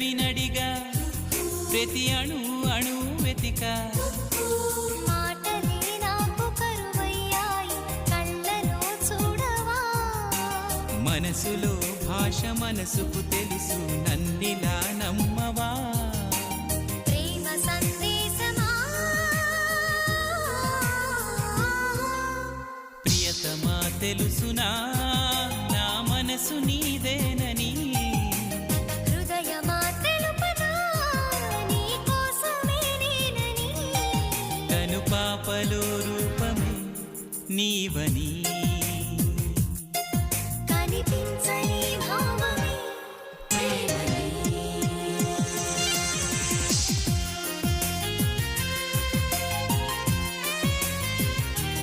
పెదవినడిగా ప్రతి అణు అణు వెతిక మాటలే నాకు కరువయ్యాయి కళ్ళలో చూడవా మనసులో భాష మనసుకు తెలుసు నన్నిలా నమ్మవా ప్రేమ సందేశమా ప్రియతమా తెలుసునా నా మనసు నీదేనని హృదయమా తెలుపనా నీ కోసమే నేనని కను పాపలో రూపమే నీవని